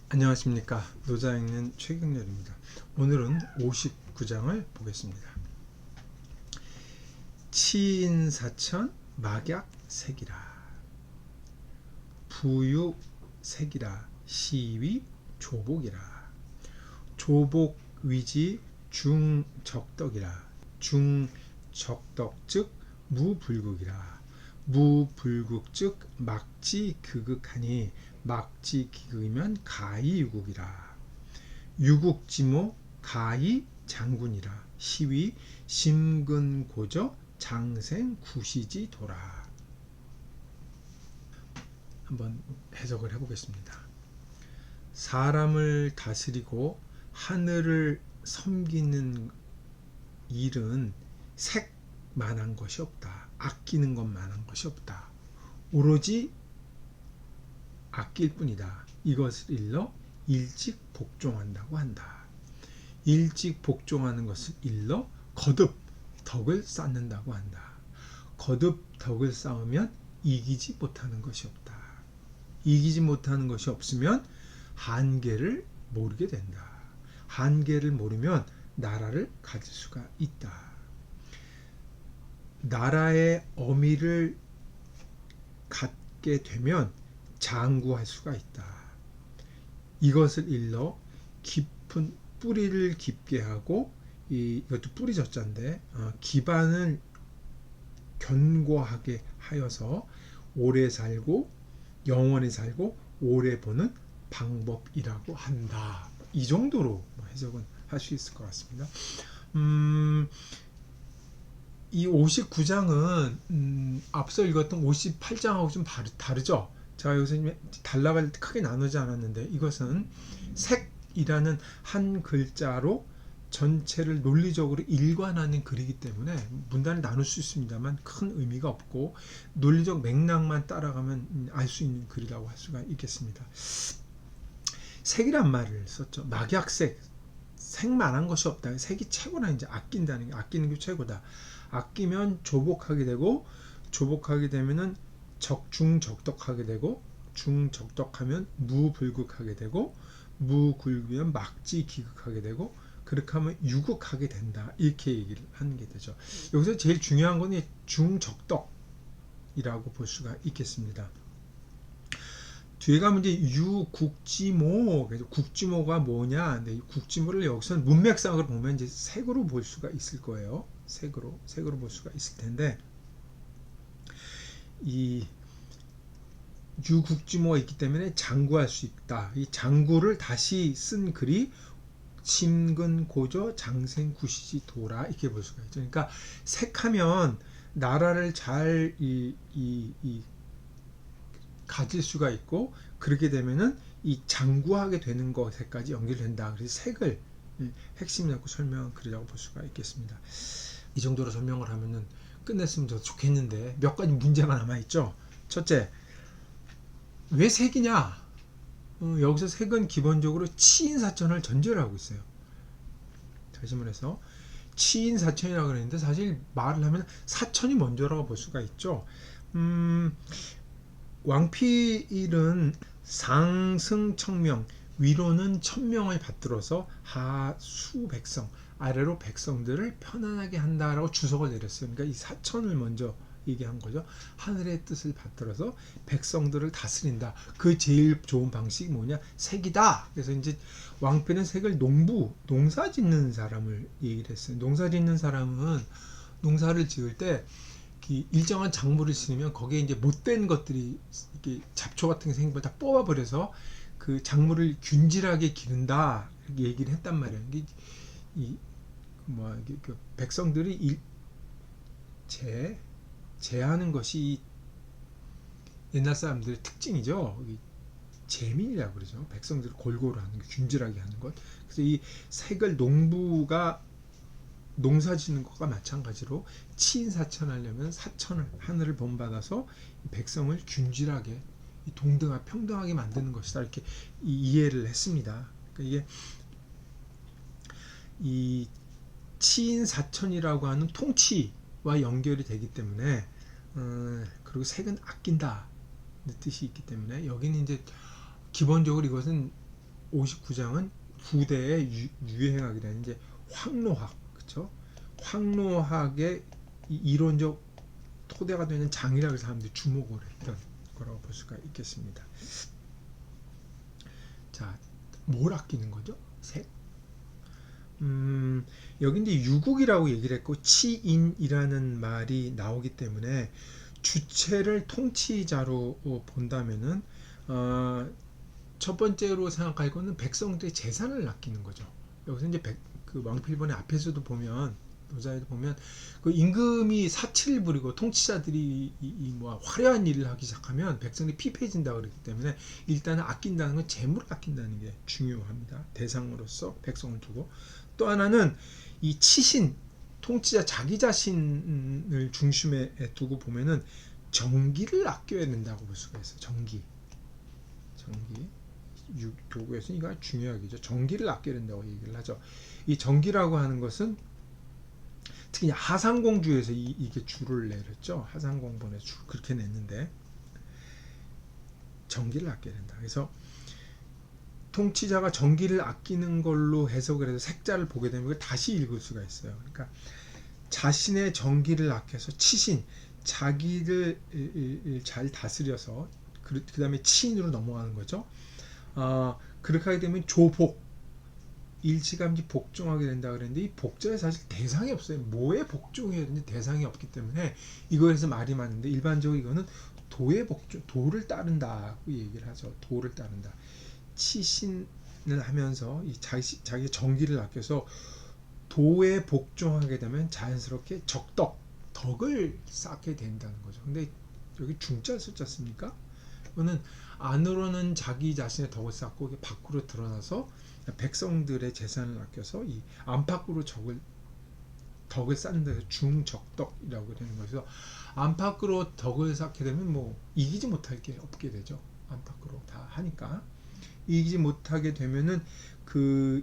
안녕하십니까. 노자 읽는 최경렬입니다. 오늘은 59장을 보겠습니다. 치인사천 막약색이라 부유색이라 시위 조복이라 조복위지 중적덕이라 중적덕 즉 무불극이라 무불극 즉 막지극하니 막지기극이면 가히유국이라 유국지모 가히장군이라 시위 심근고저 장생구시지 도라. 한번 해석을 해보겠습니다. 사람을 다스리고 하늘을 섬기는 일은 색만한 것이 없다. 아끼는 것만한 것이 없다. 오로지 아낄 뿐이다. 이것을 일러 일찍 복종한다고 한다. 일찍 복종하는 것을 일러 거듭 덕을 쌓는다고 한다. 거듭 덕을 쌓으면 이기지 못하는 것이 없다. 이기지 못하는 것이 없으면 한계를 모르게 된다. 한계를 모르면 나라를 가질 수가 있다. 나라의 어미를 갖게 되면 장구할 수가 있다. 이것을 일러 깊은 뿌리를 깊게 하고 이것도 뿌리 젖자인데 기반을 견고하게 하여서 오래 살고 영원히 살고 오래 보는 방법이라고 한다. 이 정도로 해석은 할 수 있을 것 같습니다. 이 59장은 앞서 읽었던 58장하고 좀 다르죠. 제가 여기서 단락을 크게 나누지 않았는데 이것은 색이라는 한 글자로 전체를 논리적으로 일관하는 글이기 때문에 문단을 나눌 수 있습니다만 큰 의미가 없고 논리적 맥락만 따라가면 알 수 있는 글이라고 할 수가 있겠습니다. 색이란 말을 썼죠. 막약색, 색만한 것이 없다. 색이 최고나 이제 아낀다는 게 아끼는 게 최고다. 아끼면 조복하게 되고 조복하게 되면은 중적덕하게 되고 중적덕하면 무불극하게 되고 무굴면 막지기극하게 되고 그렇게 하면 유극하게 된다. 이렇게 얘기를 하는 게 되죠. 여기서 제일 중요한 건 중적덕이라고 볼 수가 있겠습니다. 뒤에 가면 이제 유국지모, 그래서 국지모가 뭐냐? 근데 국지모를 여기서는 문맥상으로 보면 이제 색으로 볼 수가 있을 거예요. 색으로 볼 수가 있을 텐데 이 유국지모가 있기 때문에 장구할 수 있다. 이 장구를 다시 쓴 글이 심근고저 장생구시지 도라 이렇게 볼 수가 있죠. 그러니까 색하면 나라를 잘 가질 수가 있고 그렇게 되면은 이 장구하게 되는 것에까지 연결된다. 그래서 색을 핵심 잡고 설명한 글이라고 볼 수가 있겠습니다. 이 정도로 설명을 하면은 끝냈으면 더 좋겠는데 몇 가지 문제가 남아 있죠. 첫째, 왜 색이냐? 여기서 색은 기본적으로 치인사천을 전제를 하고 있어요. 다시 말해서 치인사천이라고 그랬는데 사실 말을 하면 사천이 먼저라고 볼 수가 있죠. 왕필은 상승청명 위로는 천명을 받들어서 하수 백성 아래로 백성들을 편안하게 한다라고 주석을 내렸어요. 그러니까 이 사천을 먼저 얘기한 거죠. 하늘의 뜻을 받들어서 백성들을 다스린다. 그 제일 좋은 방식이 뭐냐? 색이다. 그래서 이제 왕필은 색을 농사 짓는 사람을 얘기를 했어요. 농사 짓는 사람은 농사를 지을 때 일정한 작물을 심으면 거기에 이제 못된 것들이 이렇게 잡초 같은 게 생기면 다 뽑아버려서 그 작물을 균질하게 기른다 이렇게 얘기를 했단 말이에요. 이게 그 백성들이 제하는 것이 옛날 사람들의 특징이죠. 재민이라고 그러죠. 백성들을 골고루 하는 것, 균질하게 하는 것. 그래서 이 색을 농부가 농사 짓는 것과 마찬가지로 치인사천하려면 사천을 하늘을 본받아서 백성을 균질하게 동등하게 평등하게 만드는 것이다 이렇게 이해를 했습니다. 그러니까 이게 이 치인사천이라고 하는 통치와 연결이 되기 때문에 그리고 색은 아낀다 뜻이 있기 때문에 여기는 이제 기본적으로 이것은 59장은 후대에 유행하게 되는 이제 황로학, 그렇죠? 황로학의 이론적 토대가 되는 장이라고 해서 사람들이 주목을 했던 거라고 볼 수가 있겠습니다. 자, 뭘 아끼는 거죠? 색. 여기 이제 유국이라고 얘기를 했고 치인이라는 말이 나오기 때문에 주체를 통치자로 본다면은 첫 번째로 생각할 거는 백성들의 재산을 아끼는 거죠. 여기서 이제 그 왕필번의 앞에서도 보면 노자에도 보면 그 임금이 사치를 부리고 통치자들이 뭐 화려한 일을 하기 시작하면 백성들이 피폐해진다 그러기 때문에 일단은 아낀다는 건 재물을 아낀다는 게 중요합니다. 대상으로서 백성을 두고 또 하나는 이 치신 통치자 자기 자신을 중심에 두고 보면은 정기를 아껴야 된다고 볼 수가 있어요. 정기 교구에서 이거 중요하겠죠. 정기를 아껴야 된다고 얘기를 하죠. 이 정기라고 하는 것은 특히 하상공주에서 이게 줄을 내렸죠. 하상공본에 줄 그렇게 냈는데 정기를 아껴야 된다. 그래서 통치자가 정기를 아끼는 걸로 해석을 해서 색자를 보게 되면 그걸 다시 읽을 수가 있어요. 그러니까 자신의 정기를 아껴서 치신 자기를 잘 다스려서 그 다음에 치인으로 넘어가는 거죠. 그렇게 하게 되면 조복 일찌감치 복종하게 된다 그랬는데 이 복자에 사실 대상이 없어요. 뭐에 복종해야 되는지 대상이 없기 때문에 이거에서 말이 많은데 일반적으로 이거는 도의 복종, 도를 따른다고 얘기를 하죠. 도를 따른다. 치신을 하면서 이 자기 정기를 아껴서 도에 복종하게 되면 자연스럽게 덕을 쌓게 된다는 거죠. 근데 여기 중자 숫자 씁니까? 이거는 안으로는 자기 자신의 덕을 쌓고 밖으로 드러나서 백성들의 재산을 아껴서 이 안팎으로 덕을 쌓는 데서 중적덕이라고 되는 거죠. 안팎으로 덕을 쌓게 되면 뭐 이기지 못할 게 없게 되죠. 안팎으로 다 하니까 이기지 못하게 되면은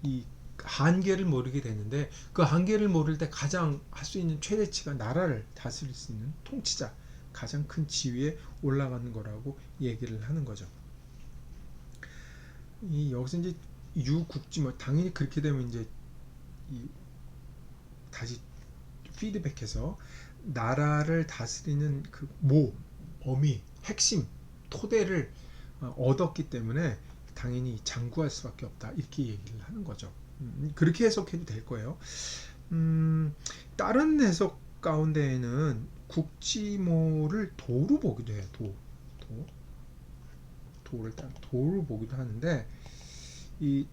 이 한계를 모르게 되는데 그 한계를 모를 때 가장 할 수 있는 최대치가 나라를 다스릴 수 있는 통치자 가장 큰 지위에 올라가는 거라고 얘기를 하는 거죠. 여기서 이제 유국지 뭐 당연히 그렇게 되면 이제 다시 피드백해서 나라를 다스리는 그 어미, 핵심, 토대를 얻었기 때문에 당연히 장구할 수밖에 없다 이렇게 얘기를 하는 거죠. 그렇게 해석해도 될 거예요. 다른 해석 가운데에는 국지모를 도로 보기도 해요. 도를 보기도 하는데 이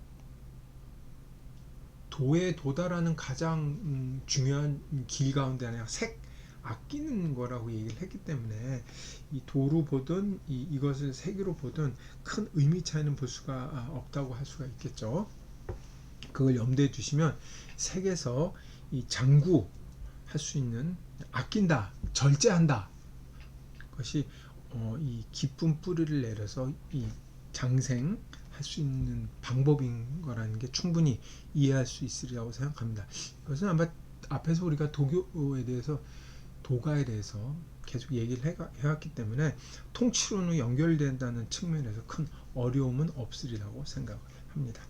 도에 도달하는 가장 중요한 길 가운데 하나가 색 아끼는 거라고 얘기를 했기 때문에 이 도로 보든 이것을 색으로 보든 큰 의미 차이는 볼 수가 없다고 할 수가 있겠죠. 그걸 염두에 두시면 색에서 이 장구 할 수 있는 아낀다, 절제한다 것이 이 깊은 뿌리를 내려서 이 장생 할 수 있는 방법인 거라는 게 충분히 이해할 수 있으리라고 생각합니다. 이것은 아마 앞에서 우리가 도가에 대해서 계속 얘기를 해왔기 때문에 통치로는 연결된다는 측면에서 큰 어려움은 없으리라고 생각을 합니다.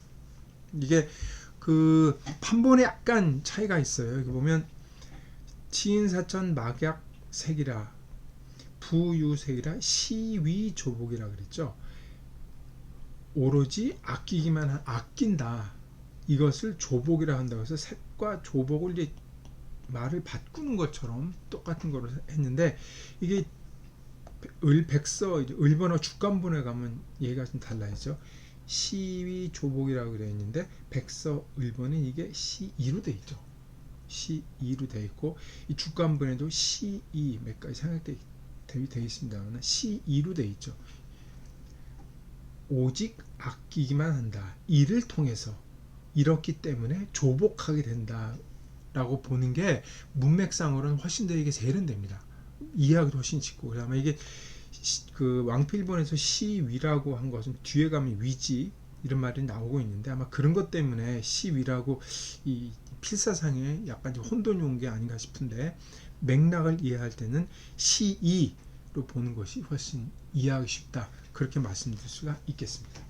이게 그 판본에 약간 차이가 있어요. 여기 보면 치인사천 막약색이라 부유색이라 시위조복이라 그랬죠. 오로지 아낀다 이것을 조복이라 한다고 해서 색과 조복을 이제 말을 바꾸는 것처럼 똑같은 거로 했는데 이게 을번호 주간본에 가면 얘가 좀 달라지죠. 시위조복이라고 되어 있는데 백서 을번은 이게 시이로 되어 있죠. 시이로 되어 있고 이 주간본에도 시이 몇 가지 생각되어 있습니다만 시이로 되어 있죠. 오직 아끼기만 한다. 이를 통해서 이렇기 때문에 조복하게 된다 라고 보는 게 문맥상으로는 훨씬 더 이게 세련됩니다. 이해하기도 훨씬 쉽고 그다음에 이게 그 왕필본에서 시위라고 한 것은 뒤에 가면 위지 이런 말이 나오고 있는데 아마 그런 것 때문에 시위라고 이 필사상에 약간 좀 혼돈이 온 게 아닌가 싶은데 맥락을 이해할 때는 시이로 보는 것이 훨씬 이해하기 쉽다 그렇게 말씀드릴 수가 있겠습니다.